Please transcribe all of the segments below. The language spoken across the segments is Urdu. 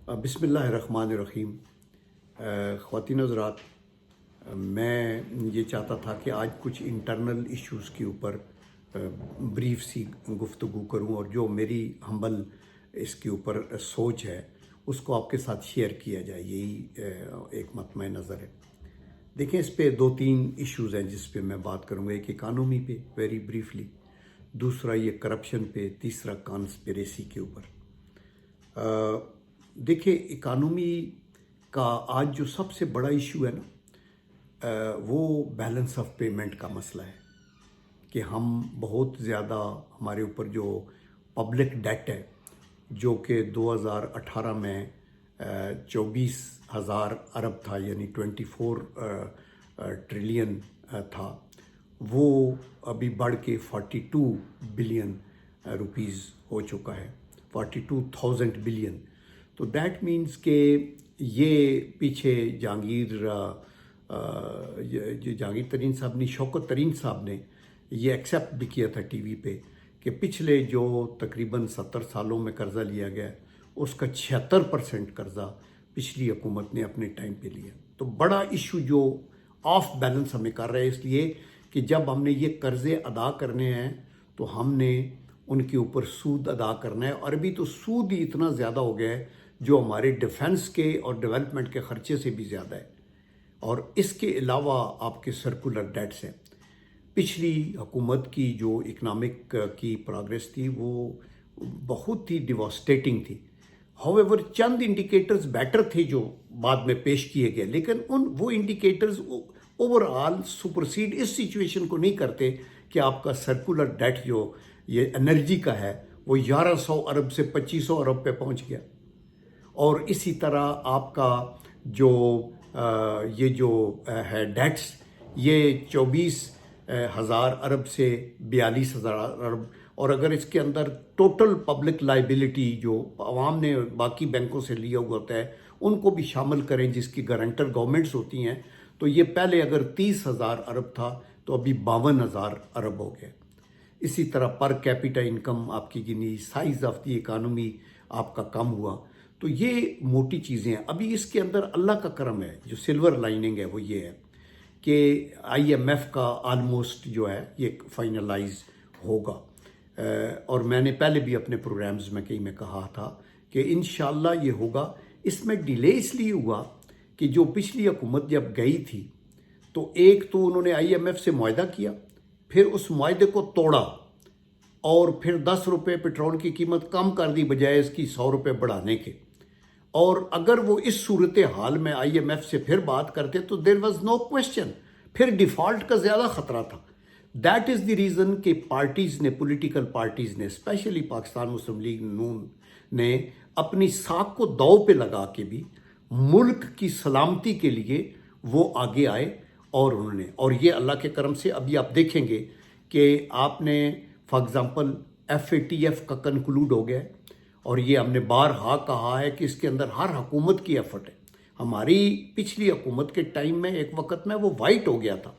بسم اللہ الرحمن الرحیم۔ خواتین حضرات، میں یہ چاہتا تھا کہ آج کچھ انٹرنل ایشوز کے اوپر بریف سی گفتگو کروں، اور جو میری ہمبل اس کے اوپر سوچ ہے اس کو آپ کے ساتھ شیئر کیا جائے، یہی ایک مطمع نظر ہے۔ دیکھیں، اس پہ دو تین ایشوز ہیں جس پہ میں بات کروں گا۔ ایک اکانومی پہ ویری بریفلی، دوسرا یہ کرپشن پہ، تیسرا کانسپریسی کے اوپر۔ دیکھیں، اکانومی کا آج جو سب سے بڑا ایشو ہے نا، وہ بیلنس آف پیمنٹ کا مسئلہ ہے کہ ہم بہت زیادہ، ہمارے اوپر جو پبلک ڈیٹ ہے جو کہ 2018 میں 24,000 ارب تھا، یعنی 24 ٹریلین تھا، وہ ابھی بڑھ کے 42 بلین روپیز ہو چکا ہے، 42,000 بلین۔ تو دیٹ مینس کہ یہ پیچھے جہانگیر ترین صاحب نے، شوکت ترین صاحب نے یہ ایکسیپٹ بھی کیا تھا ٹی وی پہ کہ پچھلے جو تقریباً 70 سالوں میں قرضہ لیا گیا اس کا 76% قرضہ پچھلی حکومت نے اپنے ٹائم پہ لیا۔ تو بڑا ایشو جو آف بیلنس ہمیں کر رہے ہیں، اس لیے کہ جب ہم نے یہ قرضے ادا کرنے ہیں تو ہم نے ان کے اوپر سود ادا کرنا ہے، اور ابھی تو سود ہی اتنا زیادہ ہو گیا ہے جو ہمارے ڈیفنس کے اور ڈیولپمنٹ کے خرچے سے بھی زیادہ ہے۔ اور اس کے علاوہ آپ کے سرکولر ڈیٹس ہیں۔ پچھلی حکومت کی جو اکنامک کی پروگریس تھی وہ بہت ہی ڈیواسٹیٹنگ تھی۔ ہاؤ ایور چند انڈیکیٹرز بیٹر تھے جو بعد میں پیش کیے گئے، لیکن وہ انڈیکیٹرز اوور آل سپرسیڈ اس سچویشن کو نہیں کرتے کہ آپ کا سرکولر ڈیٹ جو یہ انرجی کا ہے وہ 1100 ارب سے 2500 ارب پہ پہنچ گیا، اور اسی طرح آپ کا جو یہ جو ہے ڈیٹس، یہ 24,000 ارب سے 42,000 ارب، اور اگر اس کے اندر ٹوٹل پبلک لائبلٹی جو عوام نے باقی بینکوں سے لیا ہوا ہوتا ہے ان کو بھی شامل کریں جس کی گارنٹر گورنمنٹس ہوتی ہیں، تو یہ پہلے اگر 30,000 ارب تھا تو ابھی 52,000 ارب ہو گیا۔ اسی طرح پر کیپیٹا انکم آپ کی گنی، سائز آف دی اکانومی آپ کا کم ہوا۔ تو یہ موٹی چیزیں ہیں۔ ابھی اس کے اندر اللہ کا کرم ہے، جو سلور لائننگ ہے وہ یہ ہے کہ آئی ایم ایف کا آلموسٹ جو ہے یہ فائنلائز ہوگا، اور میں نے پہلے بھی اپنے پروگرامز میں کہیں میں کہا تھا کہ انشاءاللہ یہ ہوگا۔ اس میں ڈیلے اس لیے ہوا کہ جو پچھلی حکومت جب گئی تھی تو ایک تو انہوں نے آئی ایم ایف سے معاہدہ کیا، پھر اس معاہدے کو توڑا، اور پھر 10 روپے پٹرول کی قیمت کم کر دی بجائے اس کی 100 روپے بڑھانے کے۔ اور اگر وہ اس صورتحال میں آئی ایم ایف سے پھر بات کرتے تو دیر واز نو کویسچن، پھر ڈیفالٹ کا زیادہ خطرہ تھا۔ دیٹ از دی ریزن کہ پارٹیز نے، پولیٹیکل پارٹیز نے، اسپیشلی پاکستان مسلم لیگ نون نے اپنی ساکھ کو داؤ پہ لگا کے بھی ملک کی سلامتی کے لیے وہ آگے آئے، اور انہوں نے، اور یہ اللہ کے کرم سے ابھی آپ دیکھیں گے کہ آپ نے فار ایگزامپل FATF کا کنکلوڈ ہو گیا ہے، اور یہ ہم نے بارہا کہا ہے کہ اس کے اندر ہر حکومت کی ایفرٹ ہے۔ ہماری پچھلی حکومت کے ٹائم میں ایک وقت میں وہ وائٹ ہو گیا تھا،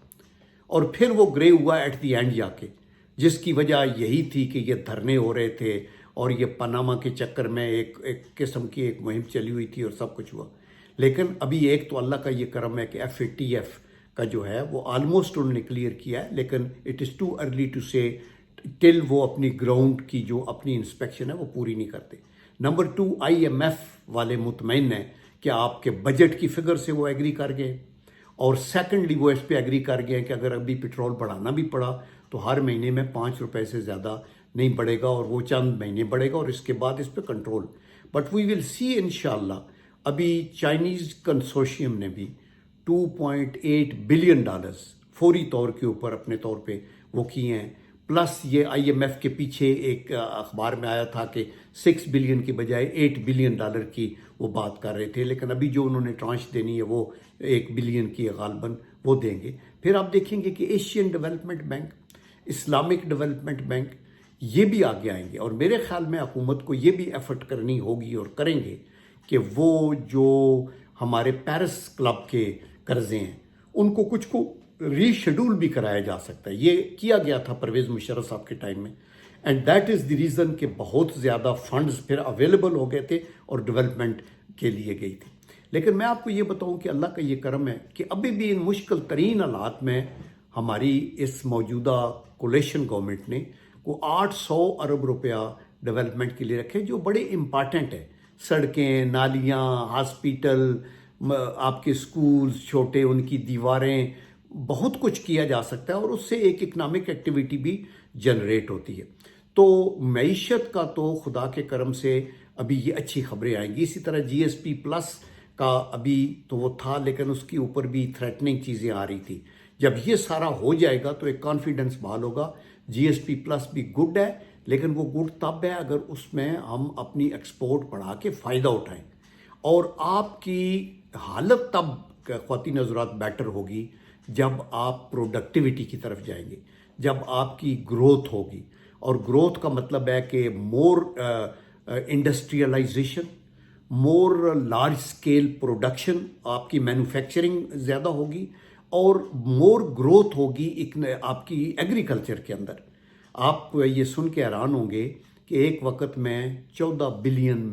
اور پھر وہ گرے ہوا ایٹ دی اینڈ جا کے، جس کی وجہ یہی تھی کہ یہ دھرنے ہو رہے تھے، اور یہ پاناما کے چکر میں ایک قسم کی ایک مہم چلی ہوئی تھی اور سب کچھ ہوا۔ لیکن ابھی ایک تو اللہ کا یہ کرم ہے کہ FATF کا جو ہے وہ آلموسٹ انہوں نے کلیئر کیا ہے، لیکن it is too early to say till وہ اپنی گراؤنڈ کی جو اپنی انسپیکشن ہے وہ پوری نہیں کرتے۔ نمبر 2، آئی ایم ایف والے مطمئن ہیں کہ آپ کے بجٹ کی فگر سے وہ ایگری کر گئے، اور سیکنڈلی وہ اس پہ ایگری کر گئے کہ اگر ابھی پٹرول بڑھانا بھی پڑا تو ہر مہینے میں 5 روپے سے زیادہ نہیں بڑھے گا، اور وہ چند مہینے بڑھے گا، اور اس کے بعد اس پہ کنٹرول۔ بٹ وی ول سی انشاءاللہ۔ ابھی چائنیز کنسورشیم نے بھی $2.8 بلین فوری طور کے اوپر اپنے طور پہ وہ کیے ہیں، پلس یہ آئی ایم ایف کے پیچھے ایک اخبار میں آیا تھا کہ 6 بلین کی بجائے $8 بلین کی وہ بات کر رہے تھے، لیکن ابھی جو انہوں نے ٹرانش دینی ہے وہ 1 بلین کی غالباً وہ دیں گے۔ پھر آپ دیکھیں گے کہ Asian development bank, Islamic development bank, یہ بھی آگے آئیں گے، اور میرے خیال میں حکومت کو یہ بھی ایفرٹ کرنی ہوگی اور کریں گے کہ وہ جو ہمارے پیرس کلب کے قرضے ہیں ان کو کچھ کو ری شیڈول بھی کرایا جا سکتا ہے۔ یہ کیا گیا تھا پرویز مشرف صاحب کے ٹائم میں، and that is the reason کہ بہت زیادہ فنڈز پھر اویلیبل ہو گئے تھے اور ڈیولپمنٹ کے لیے گئی تھی. لیکن میں آپ کو یہ بتاؤں کہ اللہ کا یہ کرم ہے کہ ابھی بھی ان مشکل ترین حالات میں ہماری اس موجودہ کولیشن گورنمنٹ نے کو 800 ارب روپیہ ڈیولپمنٹ کے لیے رکھے جو بڑے امپارٹنٹ ہیں. سڑکیں، نالیاں، ہاسپیٹل، آپ کے سکولز چھوٹے، ان کی دیواریں، بہت کچھ کیا جا سکتا ہے اور اس سے ایک اکنامک ایکٹیویٹی بھی جنریٹ ہوتی ہے. تو معیشت کا تو خدا کے کرم سے ابھی یہ اچھی خبریں آئیں گی. اسی طرح جی ایس پی پلس کا ابھی تو وہ تھا لیکن اس کے اوپر بھی تھریٹننگ چیزیں آ رہی تھی. جب یہ سارا ہو جائے گا تو ایک کانفیڈنس بحال ہوگا. جی ایس پی پلس بھی گڈ ہے لیکن وہ گڈ تب ہے اگر اس میں ہم اپنی ایکسپورٹ بڑھا کے فائدہ اٹھائیں. اور آپ کی حالت تب خواتین حضرات بیٹر ہوگی جب آپ پروڈکٹیوٹی کی طرف جائیں گے، جب آپ کی گروتھ ہوگی. اور گروتھ کا مطلب ہے کہ مور انڈسٹریلائزیشن، مور لارج اسکیل پروڈکشن، آپ کی مینوفیکچرنگ زیادہ ہوگی اور مور گروتھ ہوگی آپ کی ایگریکلچر کے اندر. آپ یہ سن کے حیران ہوں گے کہ ایک وقت میں 14 بلین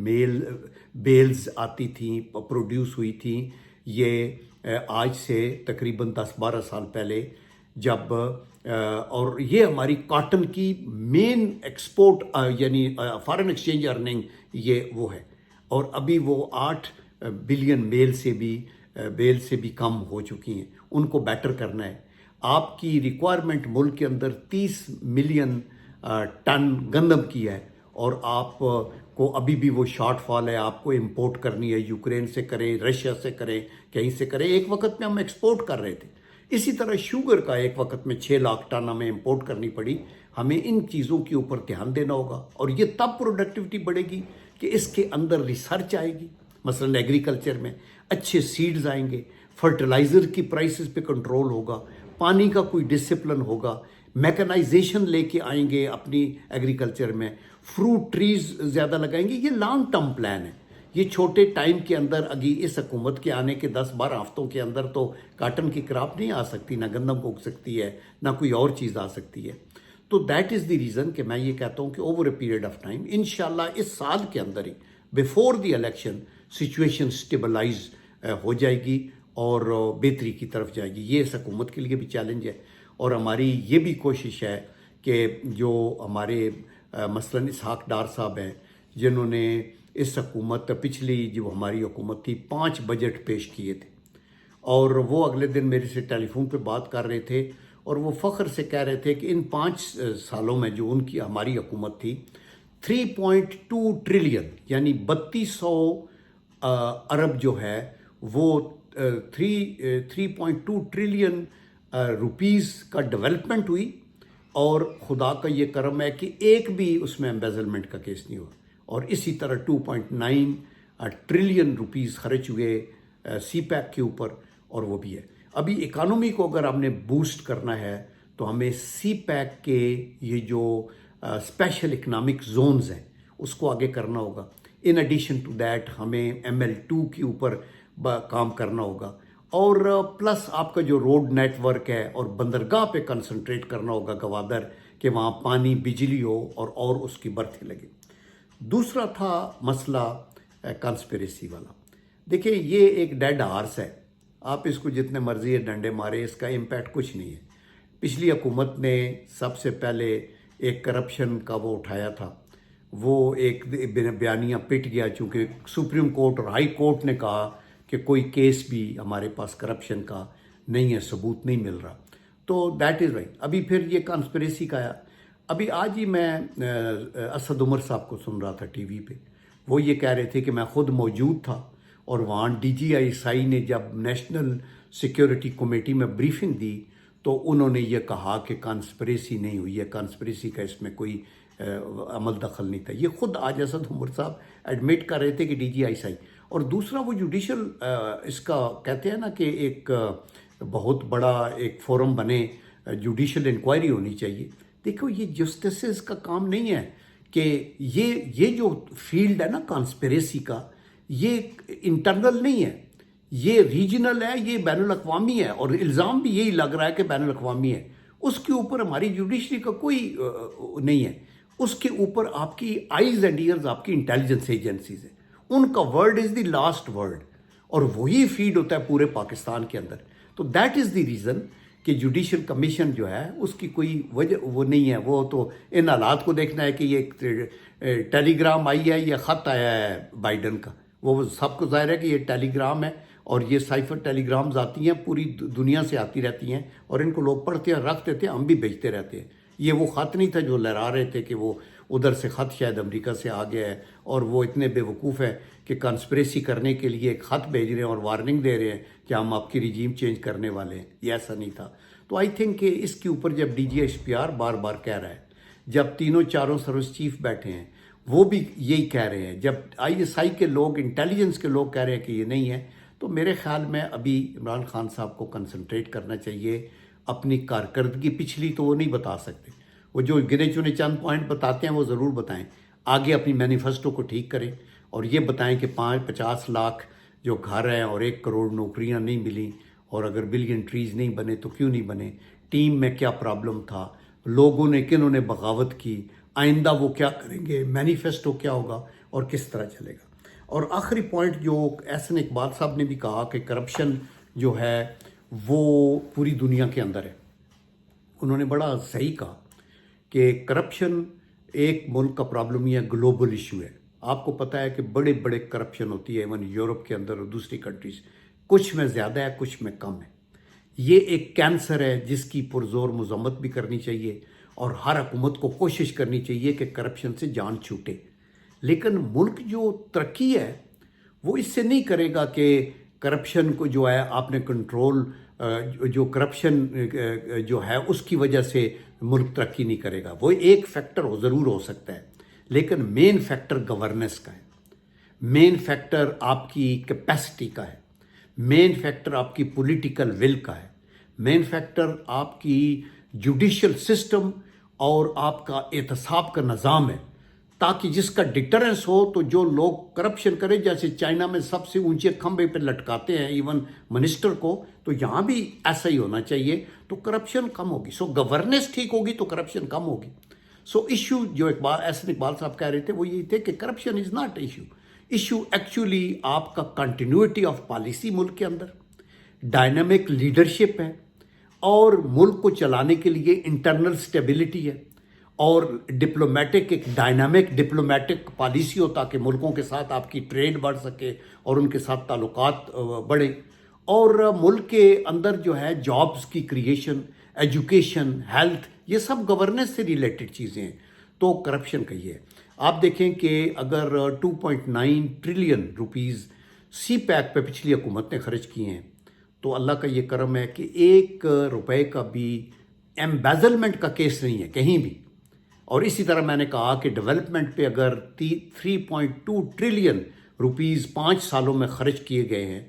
بیلز آتی تھیں، پروڈیوس ہوئی تھیں. یہ آج سے تقریباً 10-12 سال پہلے جب اور یہ ہماری کاٹن کی مین ایکسپورٹ یعنی فارن ایکسچینج ارننگ یہ وہ ہے. اور ابھی وہ 8 بلین بیل سے بھی کم ہو چکی ہیں. ان کو بیٹر کرنا ہے. آپ کی ریکوائرمنٹ ملک کے اندر 30 ملین ٹن گندم کی ہے اور آپ کو ابھی بھی وہ شارٹ فال ہے. آپ کو امپورٹ کرنی ہے، یوکرین سے کریں، رشیا سے کریں، کہیں سے کریں. ایک وقت میں ہم ایکسپورٹ کر رہے تھے. اسی طرح شوگر کا ایک وقت میں 6 لاکھ ٹن ہمیں امپورٹ کرنی پڑی. ہمیں ان چیزوں کے اوپر دھیان دینا ہوگا اور یہ تب پروڈکٹیوٹی بڑھے گی کہ اس کے اندر ریسرچ آئے گی. مثلا ایگریکلچر میں اچھے سیڈز آئیں گے، فرٹیلائزر کی پرائسز پہ کنٹرول ہوگا، پانی کا کوئی ڈسپلن ہوگا، میکنائزیشن لے کے آئیں گے اپنی ایگریکلچر میں، فروٹ ٹریز زیادہ لگائیں گے. یہ لانگ ٹرم پلان ہے. یہ چھوٹے ٹائم کے اندر ابھی اس حکومت کے آنے کے 10-12 ہفتوں کے اندر تو کاٹن کی کراپ نہیں آ سکتی، نہ گندم اگ سکتی ہے، نہ کوئی اور چیز آ سکتی ہے. تو دیٹ از دی ریزن کہ میں یہ کہتا ہوں کہ over a period of time انشاءاللہ اس سال کے اندر ہی before the election situation stabilise ہو جائے گی اور بہتری کی طرف جائے گی. یہ اس حکومت کے لیے بھی چیلنج ہے اور ہماری یہ بھی کوشش ہے کہ جو ہمارے مثلا اسحاق ڈار صاحب ہیں جنہوں نے اس حکومت پچھلی جو ہماری حکومت تھی 5 بجٹ پیش کیے تھے اور وہ اگلے دن میرے سے ٹیلی فون پہ بات کر رہے تھے اور وہ فخر سے کہہ رہے تھے کہ ان 5 سالوں میں جو ان کی ہماری حکومت تھی 3.2 ٹریلین یعنی 3200 ارب جو ہے وہ 3.2 ٹریلین روپیز کا ڈیولپمنٹ ہوئی. اور خدا کا یہ کرم ہے کہ ایک بھی اس میں ایمبیزلمنٹ کا کیس نہیں ہوا. اور اسی طرح 2.9 ٹریلین روپیز خرچ ہوئے سی پیک کے اوپر اور وہ بھی ہے. ابھی اکانومی کو اگر ہم نے بوسٹ کرنا ہے تو ہمیں سی پیک کے یہ جو اسپیشل اکنامک زونز ہیں اس کو آگے کرنا ہوگا. ان ایڈیشن ٹو دیٹ ہمیں ML2 کے اوپر کام کرنا ہوگا اور پلس آپ کا جو روڈ نیٹ ورک ہے اور بندرگاہ پہ کنسنٹریٹ کرنا ہوگا گوادر کہ وہاں پانی، بجلی ہو اور اس کی برتھیں لگے. دوسرا تھا مسئلہ کنسپریسی والا. دیکھیں یہ ایک ڈیڈ ہارس ہے. آپ اس کو جتنے مرضی ڈنڈے مارے اس کا امپیکٹ کچھ نہیں ہے. پچھلی حکومت نے سب سے پہلے ایک کرپشن کا وہ اٹھایا تھا. وہ ایک بیانیہ پٹ گیا چونکہ سپریم کورٹ اور ہائی کورٹ نے کہا کہ کوئی کیس بھی ہمارے پاس کرپشن کا نہیں ہے، ثبوت نہیں مل رہا. تو دیٹ از رائٹ. ابھی پھر یہ کانسپریسی کا آیا. ابھی آج ہی میں اسد عمر صاحب کو سن رہا تھا ٹی وی پہ. وہ یہ کہہ رہے تھے کہ میں خود موجود تھا اور وہاں DGI نے جب نیشنل سیکیورٹی کمیٹی میں بریفنگ دی تو انہوں نے یہ کہا کہ کانسپریسی نہیں ہوئی ہے، کانسپریسی کا اس میں کوئی عمل دخل نہیں تھا. یہ خود آج اسد عمر صاحب ایڈمٹ کر رہے تھے کہ DGI. اور دوسرا وہ جوڈیشل اس کا کہتے ہیں نا کہ ایک بہت بڑا ایک فورم بنے، جوڈیشل انکوائری ہونی چاہیے. دیکھو یہ جسٹسز کا کام نہیں ہے کہ یہ جو فیلڈ ہے نا کانسپریسی کا یہ انٹرنل نہیں ہے، یہ ریجنل ہے، یہ بین الاقوامی ہے اور الزام بھی یہی لگ رہا ہے کہ بین الاقوامی ہے. اس کے اوپر ہماری جوڈیشری کا کوئی نہیں ہے. اس کے اوپر آپ کی آئیز اینڈ ایئرز آپ کی انٹیلیجنس ایجنسیز ہیں، ان کا word is the last word, اور وہی فیڈ ہوتا ہے پورے پاکستان کے اندر. تو دیٹ از دی ریزن کہ جوڈیشل کمیشن جو ہے اس کی کوئی وجہ وہ نہیں ہے. وہ تو ان حالات کو دیکھنا ہے کہ یہ ٹیلی گرام آئی ہے یا خط آیا ہے بائیڈن کا، وہ سب کو ظاہر ہے کہ یہ ٹیلی گرام ہے، اور یہ سائفر ٹیلی گرامز آتی ہیں پوری دنیا سے آتی رہتی ہیں، اور ان کو لوگ پڑھتے ہیں، رکھ دیتے ہیں، ہم بھی بھیجتے رہتے ہیں. یہ وہ خط نہیں تھا جو لہرا رہے تھے کہ وہ ادھر سے خط شاید امریکہ سے آ گیا ہے، اور وہ اتنے بے وقوف ہیں کہ کنسپریسی کرنے کے لیے ایک خط بھیج رہے ہیں اور وارننگ دے رہے ہیں کہ ہم آپ کی رجیم چینج کرنے والے ہیں. یہ ایسا نہیں تھا. تو آئی تھنک کہ اس کے اوپر جب D G H P R بار بار کہہ رہا ہے، جب تینوں چاروں سروس چیف بیٹھے ہیں وہ بھی یہی کہہ رہے ہیں، جب آئی ایس آئی کے لوگ، انٹیلیجنس کے لوگ کہہ رہے ہیں کہ یہ نہیں ہے، تو میرے خیال میں ابھی عمران خان صاحب کو کنسنٹریٹ کرنا چاہیے اپنی کارکردگی. پچھلی تو وہ نہیں بتا سکتے، وہ جو گنے چنے چند پوائنٹ بتاتے ہیں وہ ضرور بتائیں. آگے اپنی مینیفیسٹو کو ٹھیک کریں اور یہ بتائیں کہ 50 لاکھ جو گھر ہیں اور 1 کروڑ نوکریاں نہیں ملیں، اور اگر بلین ٹریز نہیں بنے تو کیوں نہیں بنے، ٹیم میں کیا پرابلم تھا، لوگوں نے کنہوں نے بغاوت کی، آئندہ وہ کیا کریں گے، مینیفیسٹو کیا ہوگا اور کس طرح چلے گا. اور آخری پوائنٹ جو احسن اقبال صاحب نے بھی کہا کہ کرپشن جو ہے وہ پوری دنیا کے اندر ہے. انہوں نے بڑا صحیح کہا کہ کرپشن ایک ملک کا پرابلم ہی ہے، گلوبل ایشو ہے. آپ کو پتہ ہے کہ بڑے بڑے کرپشن ہوتی ہے ایون یورپ کے اندر اور دوسری کنٹریز، کچھ میں زیادہ ہے کچھ میں کم ہے. یہ ایک کینسر ہے جس کی پرزور مذمت بھی کرنی چاہیے، اور ہر حکومت کو کوشش کرنی چاہیے کہ کرپشن سے جان چھوٹے. لیکن ملک جو ترقی ہے وہ اس سے نہیں کرے گا کہ کرپشن کو جو ہے آپ نے کنٹرول، جو کرپشن جو ہے اس کی وجہ سے ملک ترقی نہیں کرے گا. وہ ایک فیکٹر ضرور ہو سکتا ہے، لیکن مین فیکٹر گورننس کا ہے، مین فیکٹر آپ کی کیپیسٹی کا ہے، مین فیکٹر آپ کی پولیٹیکل ول کا ہے، مین فیکٹر آپ کی جوڈیشل سسٹم اور آپ کا احتساب کا نظام ہے. تاکہ جس کا ڈٹرنس ہو تو جو لوگ کرپشن کریں، جیسے چائنا میں سب سے اونچے کھمبے پہ لٹکاتے ہیں ایون منسٹر کو، تو یہاں بھی ایسا ہی ہونا چاہیے تو کرپشن کم ہوگی. سو گورننس ٹھیک ہوگی تو کرپشن کم ہوگی. سو ایشو جو احسن اقبال صاحب کہہ رہے تھے وہ یہی تھے کہ corruption is not issue actually آپ کا کنٹینیوٹی آف پالیسی ملک کے اندر، ڈائنامک لیڈرشپ ہے، اور ملک کو چلانے کے لیے انٹرنل سٹیبلٹی ہے، اور ڈپلومیٹک ایک ڈائنامک ڈپلومیٹک پالیسی ہو تاکہ ملکوں کے ساتھ آپ کی ٹریڈ بڑھ سکے اور ان کے ساتھ تعلقات بڑھیں، اور ملک کے اندر جو ہے جابز کی کریشن، ایجوکیشن، ہیلتھ، یہ سب گورننس سے ریلیٹڈ چیزیں ہیں. تو کرپشن کا یہ ہے. آپ دیکھیں کہ اگر 2.9 ٹریلین روپیز سی پیک پہ پچھلی حکومت نے خرچ کیے ہیں، تو اللہ کا یہ کرم ہے کہ 1 روپے کا بھی ایمبیزلمنٹ کا کیس نہیں ہے کہیں بھی. اور اسی طرح میں نے کہا کہ ڈیولپمنٹ پہ اگر 3.2 ٹریلین روپیز 5 سالوں میں خرچ کیے گئے ہیں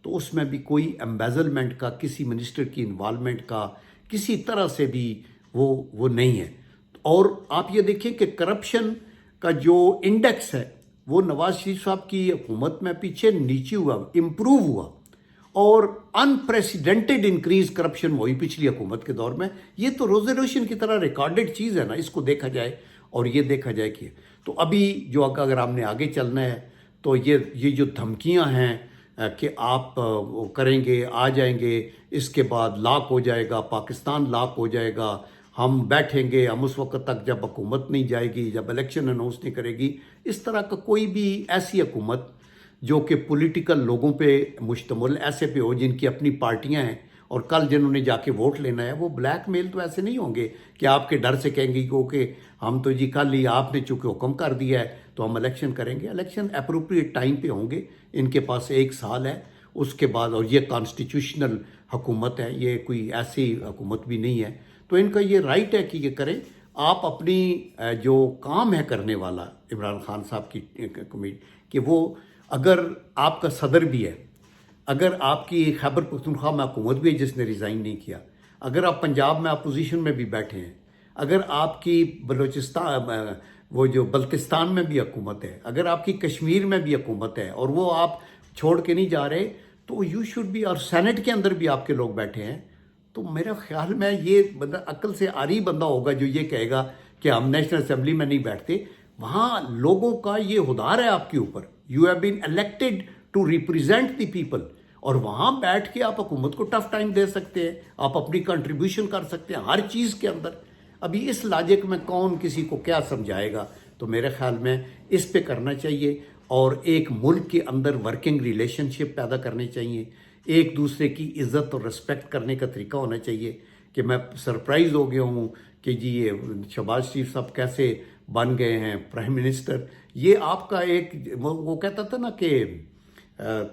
تو اس میں بھی کوئی ایمبیزلمنٹ کا، کسی منسٹر کی انوالومنٹ کا کسی طرح سے بھی وہ نہیں ہے. اور آپ یہ دیکھیں کہ کرپشن کا جو انڈیکس ہے وہ نواز شریف صاحب کی حکومت میں پیچھے نیچے ہوا، امپروو ہوا، اور انپریسیڈنٹڈ انکریز کرپشن ہوئی پچھلی حکومت کے دور میں. یہ تو روزے روشن کی طرح ریکارڈڈ چیز ہے نا، اس کو دیکھا جائے اور یہ دیکھا جائے کہ تو ابھی جو اگر ہم نے آگے چلنا ہے تو یہ جو دھمکیاں ہیں کہ آپ وہ کریں گے، آ جائیں گے، اس کے بعد لاک ہو جائے گا، پاکستان لاک ہو جائے گا، ہم بیٹھیں گے، ہم اس وقت تک جب حکومت نہیں جائے گی، جب الیکشن اناؤنس نہیں کرے گی، اس طرح کا کوئی بھی ایسی حکومت جو کہ پولیٹیکل لوگوں پہ مشتمل ایسے پہ ہو جن کی اپنی پارٹیاں ہیں اور کل جنہوں نے جا کے ووٹ لینا ہے، وہ بلیک میل تو ایسے نہیں ہوں گے کہ آپ کے ڈر سے کہیں گے کہ ہم تو جی کل ہی آپ نے چونکہ حکم کر دیا ہے تو ہم الیکشن کریں گے. الیکشن اپروپریٹ ٹائم پہ ہوں گے، ان کے پاس 1 سال ہے اس کے بعد، اور یہ کانسٹیٹیوشنل حکومت ہے، یہ کوئی ایسی حکومت بھی نہیں ہے، تو ان کا یہ رائٹ ہے کہ یہ کریں. آپ اپنی جو کام ہے کرنے والا عمران خان صاحب کی کمیٹی، کہ وہ اگر آپ کا صدر بھی ہے، اگر آپ کی خیبر پختونخوا میں حکومت بھی ہے جس نے ریزائن نہیں کیا، اگر آپ پنجاب میں اپوزیشن میں بھی بیٹھے ہیں، اگر آپ کی بلوچستان وہ جو بلتستان میں بھی حکومت ہے، اگر آپ کی کشمیر میں بھی حکومت ہے اور وہ آپ چھوڑ کے نہیں جا رہے، تو یو شوڈ بی، اور سینٹ کے اندر بھی آپ کے لوگ بیٹھے ہیں، تو میرا خیال میں یہ بندہ عقل سے عاری بندہ ہوگا جو یہ کہے گا کہ ہم نیشنل اسمبلی میں نہیں بیٹھتے. وہاں لوگوں کا یہ ہدار ہے آپ کے اوپر. You have been elected to represent the people, اور وہاں بیٹھ کے آپ حکومت کو ٹف ٹائم دے سکتے ہیں, آپ اپنی کنٹریبیوشن کر سکتے ہیں ہر چیز کے اندر. ابھی اس لاجک میں کون کسی کو کیا سمجھائے گا؟ تو میرے خیال میں اس پہ کرنا چاہیے, اور ایک ملک کے اندر ورکنگ ریلیشن شپ پیدا کرنے چاہیے, ایک دوسرے کی عزت اور رسپیکٹ کرنے کا طریقہ ہونا چاہیے. کہ میں سرپرائز ہو گیا ہوں کہ جی یہ شہباز شریف صاحب کیسے بن گئے ہیں پرائم منسٹر. یہ آپ کا ایک وہ کہتا تھا نا کہ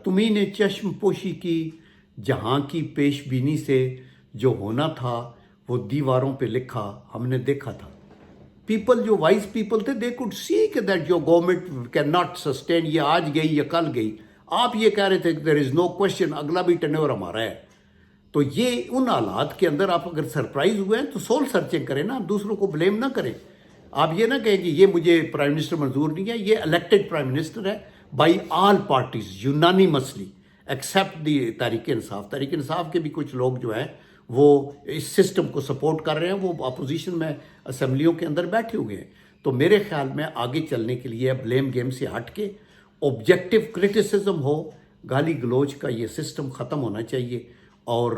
تمہیں نے چشم پوشی کی جہاں کی پیش بینی سے, جو ہونا تھا وہ دیواروں پہ لکھا ہم نے دیکھا تھا. پیپل جو وائز پیپل تھے دے کوڈ سی کہ دیٹ جو گورنمنٹ کین ناٹ سسٹین, یہ آج گئی یا کل گئی. آپ یہ کہہ رہے تھے کہ دیر از نو کوشچن, اگلا بھی ٹرنور ہمارا ہے. تو یہ ان حالات کے اندر آپ اگر سرپرائز ہوئے ہیں تو سول سرچنگ کریں نا, دوسروں کو بلیم نہ کریں. آپ یہ نہ کہیں کہ یہ مجھے پرائم منسٹر منظور نہیں ہے, یہ الیکٹڈ پرائم منسٹر ہے by all parties unanimously accept دی تحریک انصاف. تحریک انصاف کے بھی کچھ لوگ جو ہیں وہ اس سسٹم کو سپورٹ کر رہے ہیں, وہ اپوزیشن میں اسمبلیوں کے اندر بیٹھے ہوئے ہیں. تو میرے خیال میں آگے چلنے کے لیے بلیم گیم سے ہٹ کے آبجیکٹو کرٹیسزم ہو, گالی گلوچ کا یہ سسٹم ختم ہونا چاہیے. اور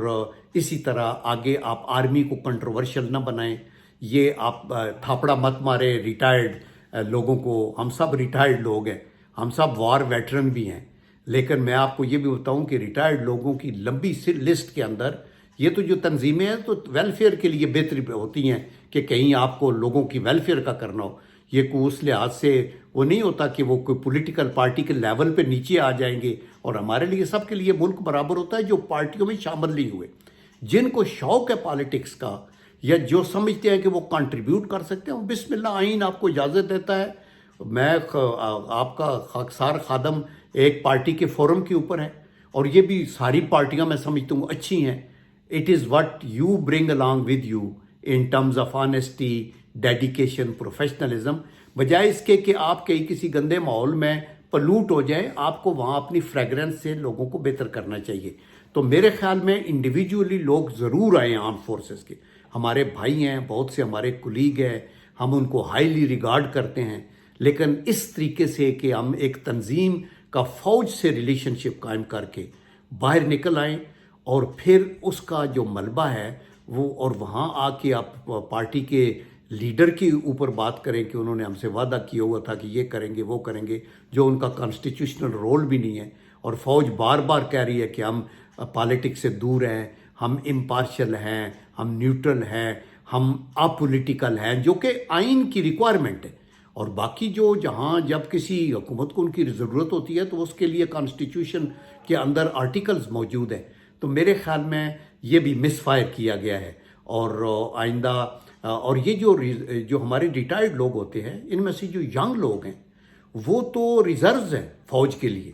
اسی طرح آگے آپ آرمی کو کنٹروورشل نہ بنائیں. یہ آپ تھاپڑا مت مارے ریٹائرڈ لوگوں کو. ہم سب ریٹائرڈ لوگ ہیں, ہم سب وار ویٹرن بھی ہیں, لیکن میں آپ کو یہ بھی بتاؤں کہ ریٹائرڈ لوگوں کی لمبی لسٹ کے اندر یہ تو جو تنظیمیں ہیں تو ویلفیئر کے لیے بہتری ہوتی ہیں کہ کہیں آپ کو لوگوں کی ویلفیئر کا کرنا ہو. یہ کوئی اس لحاظ سے وہ نہیں ہوتا کہ وہ کوئی پولیٹیکل پارٹی کے لیول پہ نیچے آ جائیں گے. اور ہمارے لیے سب کے لیے ملک برابر ہوتا ہے جو پارٹیوں میں شامل نہیں ہوئے. جن کو شوق ہے پالیٹکس کا یا جو سمجھتے ہیں کہ وہ کنٹریبیوٹ کر سکتے ہیں, بسم اللہ, آئین آپ کو اجازت دیتا ہے. میں آپ کا خاکسار خادم ایک پارٹی کے فورم کے اوپر ہے, اور یہ بھی ساری پارٹیاں میں سمجھتا ہوں اچھی ہیں. It is what you bring along with you in terms of honesty, dedication, professionalism, بجائے اس کے کہ آپ کسی گندے ماحول میں پلوٹ ہو جائیں. آپ کو وہاں اپنی فریگرنس سے لوگوں کو بہتر کرنا چاہیے. تو میرے خیال میں انڈیویجولی لوگ ضرور آئیں آرم فورسز کے. ہمارے بھائی ہیں, بہت سے ہمارے کولیگ ہیں, ہم ان کو ہائیلی ریگارڈ کرتے ہیں, لیکن اس طریقے سے کہ ہم ایک تنظیم کا فوج سے ریلیشن شپ قائم کر کے باہر نکل آئیں, اور پھر اس کا جو ملبہ ہے وہ, اور وہاں آ کے آپ پارٹی کے لیڈر کے اوپر بات کریں کہ انہوں نے ہم سے وعدہ کیا ہوا تھا کہ یہ کریں گے وہ کریں گے, جو ان کا کانسٹیٹیوشنل رول بھی نہیں ہے. اور فوج بار بار کہہ رہی ہے کہ ہم پالیٹکس سے دور ہیں, ہم امپارشل ہیں, ہم نیوٹرل ہیں, ہم اپولیٹیکل ہیں, جو کہ آئین کی ریکوائرمنٹ ہے. اور باقی جو جہاں جب کسی حکومت کو ان کی ضرورت ہوتی ہے تو اس کے لیے کانسٹیٹیوشن کے اندر آرٹیکلز موجود ہیں. تو میرے خیال میں یہ بھی مس فائر کیا گیا ہے. اور آئندہ اور یہ جو ہمارے ریٹائرڈ لوگ ہوتے ہیں, ان میں سے جو ینگ لوگ ہیں وہ تو ریزروز ہیں فوج کے لیے,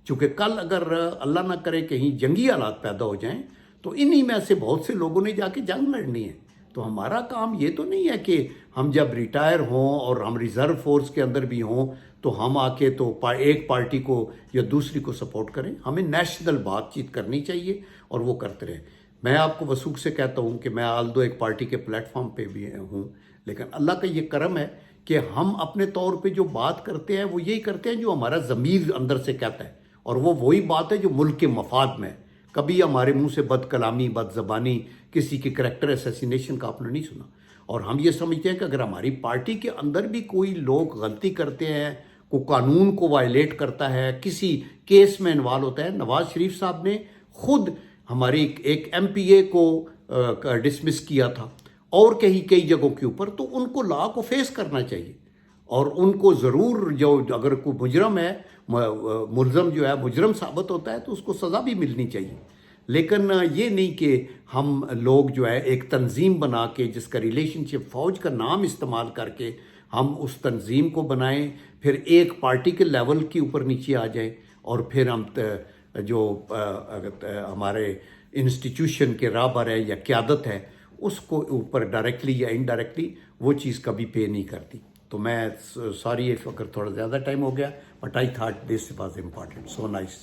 چونکہ کل اگر اللہ نہ کرے کہیں جنگی حالات پیدا ہو جائیں تو انہی میں سے بہت سے لوگوں نے جا کے جنگ لڑنی ہے. تو ہمارا کام یہ تو نہیں ہے کہ ہم جب ریٹائر ہوں اور ہم ریزرو فورس کے اندر بھی ہوں تو ہم آ کے تو ایک پارٹی کو یا دوسری کو سپورٹ کریں. ہمیں نیشنل بات چیت کرنی چاہیے اور وہ کرتے رہیں. میں آپ کو وثوق سے کہتا ہوں کہ میں آلدو ایک پارٹی کے پلیٹ فارم پہ بھی ہوں, لیکن اللہ کا یہ کرم ہے کہ ہم اپنے طور پہ جو بات کرتے ہیں وہ یہی کرتے ہیں جو ہمارا ضمیر اندر سے کہتا ہے, اور وہ وہی بات ہے جو ملک کے مفاد میں ہے. کبھی ہمارے منہ سے بد کلامی, بد زبانی, کسی کے کریکٹر اسیسینیشن کا آپ نے نہیں سنا. اور ہم یہ سمجھتے ہیں کہ اگر ہماری پارٹی کے اندر بھی کوئی لوگ غلطی کرتے ہیں, کوئی قانون کو وائلیٹ کرتا ہے, کسی کیس میں انوالو ہوتا ہے. نواز شریف صاحب نے خود ہماری ایک ایم پی اے کو ڈسمس کیا تھا اور کئی جگہوں کے اوپر. تو ان کو لا کو فیس کرنا چاہیے, اور ان کو ضرور جو اگر کوئی مجرم ہے, ملزم جو ہے مجرم ثابت ہوتا ہے تو اس کو سزا بھی ملنی چاہیے. لیکن یہ نہیں کہ ہم لوگ جو ہے ایک تنظیم بنا کے جس کا ریلیشن شپ فوج کا نام استعمال کر کے ہم اس تنظیم کو بنائیں, پھر ایک پارٹی کے لیول کے اوپر نیچے آ جائیں, اور پھر ہم جو ہمارے انسٹیٹیوشن کے رہبر ہے یا قیادت ہے اس کو اوپر ڈائریکٹلی یا انڈائریکٹلی وہ چیز کبھی پے نہیں کرتی. تو میں سوری اگر تھوڑا زیادہ ٹائم ہو گیا, but I thought this was important. So nice.